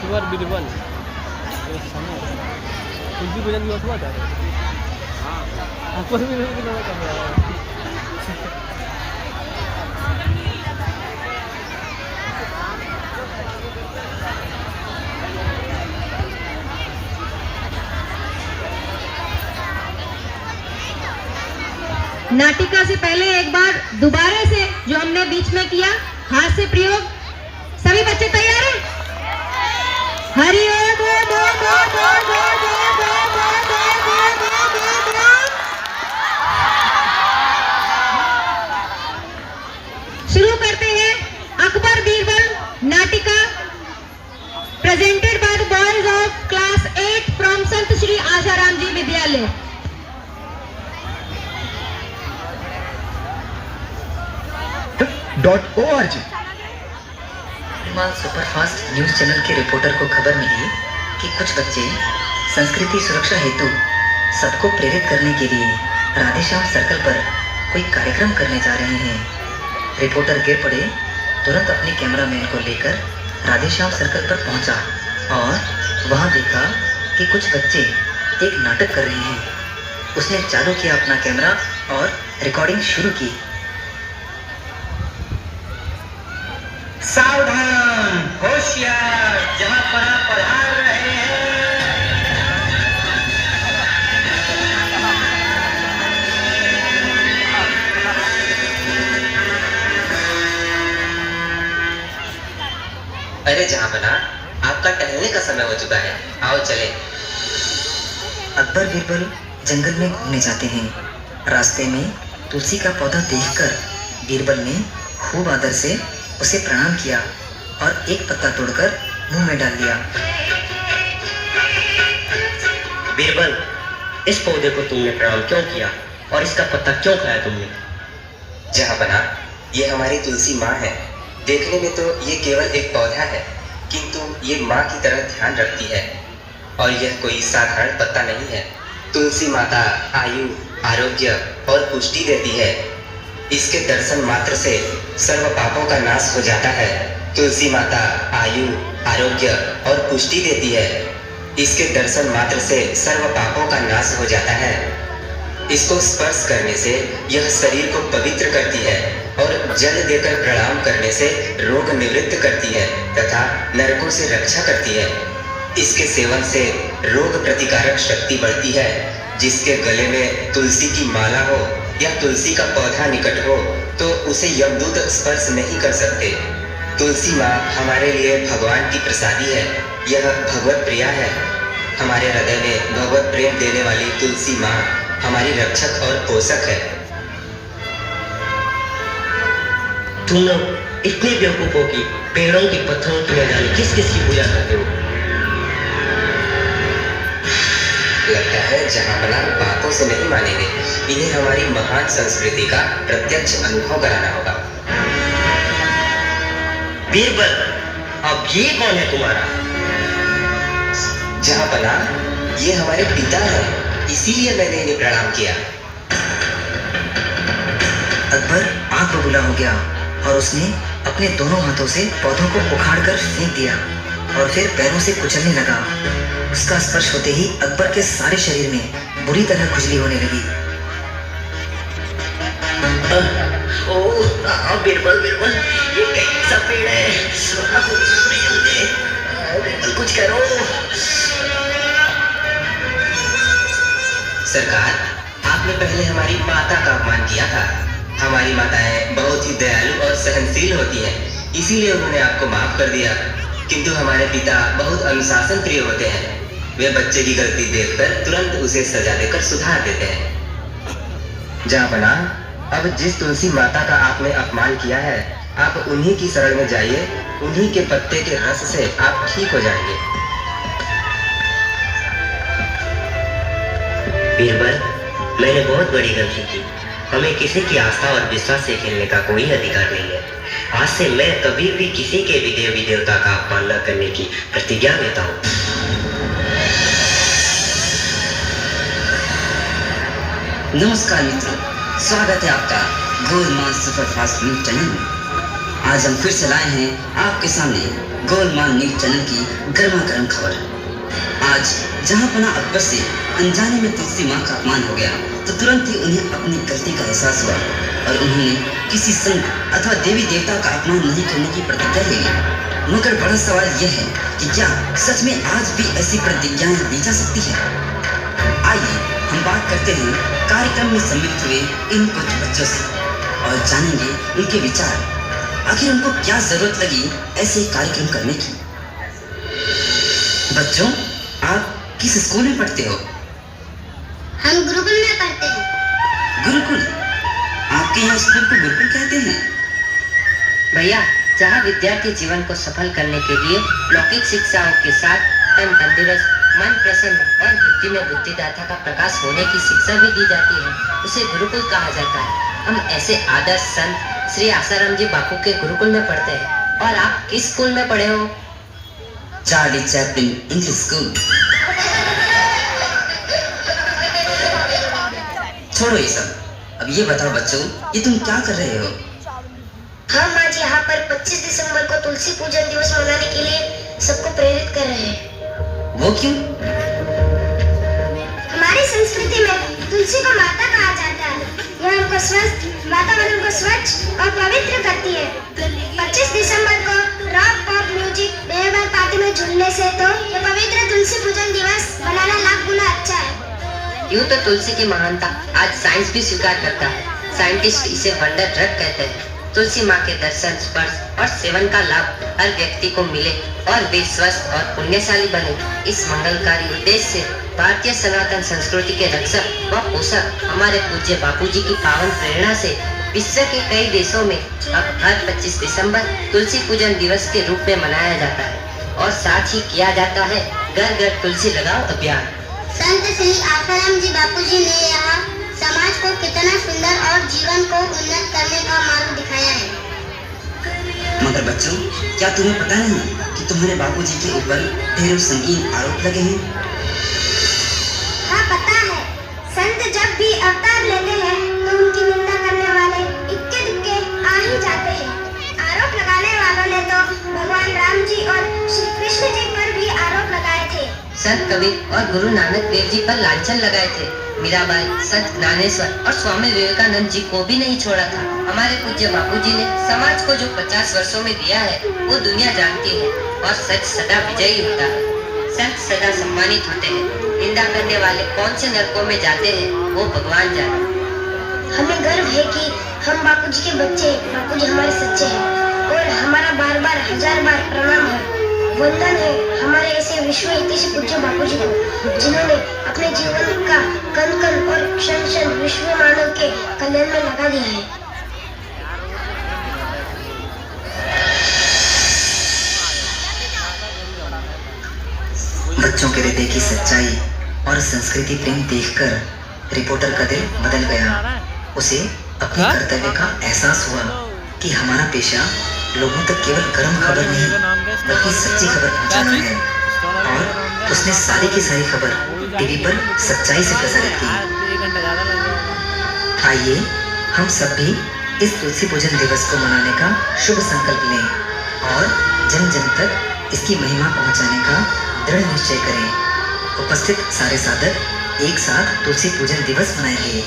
अकबर बीरबल एक समय तुलसी पूजन दिवस हुआ था। अकबर बीरबल की तरह कर रहा है। नाटिका से पहले एक बार दोबारा से जो हमने बीच में किया हास्य प्रयोग, सभी बच्चे तैयार हैं? हरि ओम ओम ओम ओम ओम ओम ओम ओम ओम ओम ओम ओम ओम। शुरू करते हैं अकबर बीरबल नाटिका presented by the boys of class 8 from संत श्री आशाराम जी विद्यालय। .org सुपरफास्ट न्यूज चैनल के रिपोर्टर को खबर मिली कि कुछ बच्चे संस्कृति सुरक्षा हेतु सबको प्रेरित करने के लिए राधेश्याम सर्कल पर कोई कार्यक्रम करने जा रहे हैं। रिपोर्टर गिर पड़े, तुरंत अपने कैमरामैन को लेकर राधेश्याम सर्कल पर पहुंचा और वहां देखा कि कुछ बच्चे एक नाटक कर रहे हैं। उसने चालू किया अपना कैमरा और रिकॉर्डिंग शुरू की। सावधान, होशियार, जहां पर आप पधार रहे हैं। अरे जहां बना, आपका टहलने का समय हो चुका है, आओ चले। अकबर बीरबल जंगल में घूमने जाते हैं। रास्ते में तुलसी का पौधा देखकर बीरबल ने खूब आदर से उसे प्रणाम किया और एक पत्ता तोड़कर मुंह में डाल दिया। बीरबल, इस पौधे को तुमने प्रणाम क्यों किया और इसका पत्ता क्यों खाया तुमने? जहां बना, ये हमारी तुलसी माँ है। देखने में तो ये केवल एक पौधा है, किंतु ये माँ की तरह ध्यान रखती है और यह कोई साधारण पत्ता नहीं है। तुलसी माता आयु, आरोग्य और पुष्टि देती है। इसके दर्शन मात्र से सर्व पापों का नाश हो जाता है। तुलसी माता आयु, आरोग्य और पुष्टि देती है। इसके दर्शन मात्र से सर्व पापों का नाश हो जाता है। इसको स्पर्श करने से यह शरीर को पवित्र करती है और जल देकर प्रणाम करने से रोग निवृत्त करती है तथा नरकों से रक्षा करती है। इसके सेवन से रोग प्रतिकारक शक्ति बढ़ती है। जिसके गले में तुलसी की माला हो या तुलसी का पौधा निकट हो तो उसे यमदूत स्पर्श नहीं कर सकते। तुलसी माँ हमारे लिए भगवान की प्रसादी है। यह भगवत प्रिया है। हमारे हृदय में भगवत प्रेम देने वाली तुलसी माँ हमारी रक्षक और पोषक है। तुम लोग इतने बेवकूफों की पेड़ों की पत्थरों की न जाने किस किस की पूजा करते हो। लगता है जहां बना बातों से नहीं मानेंगे। इन्हें हमारी महान संस्कृति का प्रत्यक्ष अनुभव कराना होगा। बीरबल, अब ये कौन है तुम्हारा? जहां बना, ये हमारे पिता हैं, इसीलिए मैंने इन्हें प्रणाम किया। अकबर आग बबूला हो गया और उसने अपने दोनों हाथों से पौधों को उखाड़कर फेंक दिया और फिर पैरों से कुचलने लगा। उसका स्पर्श होते ही अकबर के सारे शरीर में बुरी तरह खुजली होने लगी। बीरबल, बीरबल, ये कैसा पेड़ है? बीरबल, कुछ करो। सरकार, आपने पहले हमारी माता का अपमान किया था। हमारी माताएं बहुत ही दयालु और सहनशील होती हैं, इसीलिए उन्होंने आपको माफ कर दिया। किंतु हमारे पिता बहुत अनुशासन प्रिय होते हैं। वे बच्चे की गलती देखकर तुरंत उसे सजा देकर सुधार देते हैं। जहाँ बना, अब जिस तुलसी माता का आपने अपमान किया है, आप उन्हीं की शरण में जाइए। उन्हीं के पत्ते के रस से आप ठीक हो जाएंगे। बीरबल, मैंने बहुत बड़ी गलती की। हमें किसी की आस्था और विश्वास से खेलने का कोई अधिकार नहीं है। आज से मैं कभी भी किसी के भी देवी देवता का अपमान न करने की प्रतिज्ञा लेता हूँ। नमस्कार मित्रों, स्वागत है आपका गोलमाल सुपरफास्ट न्यूज चैनल में। आज हम फिर से लाए हैं आपके सामने गोलमाल न्यूज चैनल की गर्मा गर्म खबर। आज जहां पना अकबर से अनजाने में तुलसी माँ का अपमान हो गया तो तुरंत ही उन्हें अपनी गलती का एहसास हुआ और उन्होंने किसी संत अथवा देवी देवता का अपमान नहीं करने की प्रतिज्ञा ली। मगर बड़ा सवाल यह है कि क्या सच में आज भी ऐसी प्रतिज्ञाएं ली जा सकती है? आइए हम बात करते हैं कार्यक्रम में सम्मिलित हुए इन कुछ बच्चों से और जानेंगे उनके विचार। आखिर उनको क्या जरूरत लगी ऐसे कार्यक्रम करने की। बच्चों, आप किस स्कूल में पढ़ते हो? हम गुरुकुल में पढ़ते हैं। गुरुकुल? आपके यहाँ स्कूल को गुरुकुल कहते हैं? भैया, जहाँ विद्यार्थी जीवन को सफल करने के लिए लौकिक शिक्षाओं के साथ तन तंदुरुस्त, मन प्रसन्न और बुद्धि में बुद्धिदाता का प्रकाश होने की शिक्षा भी दी जाती है, उसे गुरुकुल कहा जाता है। हम ऐसे आदर्श संत श्री आसाराम जी बापू के गुरुकुल में पढ़ते हैं। और आप किस स्कूल में पढ़े हो? Charlie Chaplin English school. छोड़ो ये सब, अब ये बताओ बच्चों, ये तुम क्या कर रहे हो? हम आज यहाँ पर 25 दिसंबर को तुलसी पूजन दिवस मनाने के लिए सबको प्रेरित कर रहे हैं। वो क्यों? हमारी संस्कृति में तुलसी को माता कहा जाता है। यह हमको स्वस्थ, वातावरण को स्वच्छ और पवित्र करती है। 25 दिसंबर को रॉक पॉप म्यूजिक बेहद पार्टी में झूलने से तो ये पवित्र तुलसी पूजन दिवस मनाना लाख गुना अच्छा है। यूँ तो तुलसी की महानता आज साइंस भी स्वीकार करता है। साइंटिस्ट इसे वंडर ड्रग कहते हैं। तुलसी माँ के दर्शन, स्पर्श और सेवन का लाभ हर व्यक्ति को मिले और वे स्वस्थ और पुण्यशाली बने, इस मंगलकारी उद्देश्य से भारतीय सनातन संस्कृति के रक्षक व पोषक हमारे पूज्य बापूजी की पावन प्रेरणा से विश्व के कई देशों में अब हर 25 दिसंबर तुलसी पूजन दिवस के रूप में मनाया जाता है और साथ ही किया जाता है घर घर तुलसी लगाओ अभियान। संत श्री आसाराम जी बापूजी ने यहाँ समाज को कितना सुंदर और जीवन को उन्नत करने का मार्ग दिखाया है। मगर बच्चों, क्या तुम्हें पता नहीं कि तुम्हारे बापूजी के ऊपर ढेरों संगीन आरोप लगे हैं? हाँ पता है। संत जब भी अवतार लेते हैं तो उनकी निंदा करने वाले इक्के दुक्के आ ही जाते हैं। आरोप लगाने वालों ने तो भगवान राम जी और श्री कृष्ण जी पर भी आरोप लगाए थे। संत कबीर और गुरु नानक देव जी पर लांछन लगाए थे। मीराबाई, संत ज्ञानेश्वर और स्वामी विवेकानंद जी को भी नहीं छोड़ा था। हमारे पूज्य बापूजी ने समाज को जो 50 वर्षों में दिया है वो दुनिया जानती है और सच सदा विजयी होता है। संत सदा सम्मानित होते हैं। निंदा करने वाले कौन से नरकों में जाते हैं वो भगवान जाने। हमें गर्व है कि हम बापूजी के बच्चे, बापूजी हमारे सच्चे हैं और हमारा बार बार 1000 बार प्रणाम है, वंदन है हमारे ऐसे विश्व हितैषी पूज्य बापूजी को, जिन्होंने अपने जीवन का कण कण और क्षण क्षण विश्व मानव के कल्याण में लगा दिया है। बच्चों के हृदय की सच्चाई और संस्कृति प्रेम देखकर रिपोर्टर का दिल बदल गया। उसे अपने कर्तव्य का एहसास हुआ कि हमारा पेशा लोगों तक केवल गर्म खबर नहीं बल्कि सच्ची खबर पहुंचाना है, और उसने सारी की सारी खबर टीवी पर सच्चाई से प्रसारित की। आइए हम सब भी इस तुलसी पूजन दिवस को मनाने का शुभ संकल्प लें और जन जन तक इसकी महिमा पहुंचाने का दृढ़ निश्चय करें। उपस्थित सारे साधक एक साथ तुलसी पूजन दिवस मनाएंगे।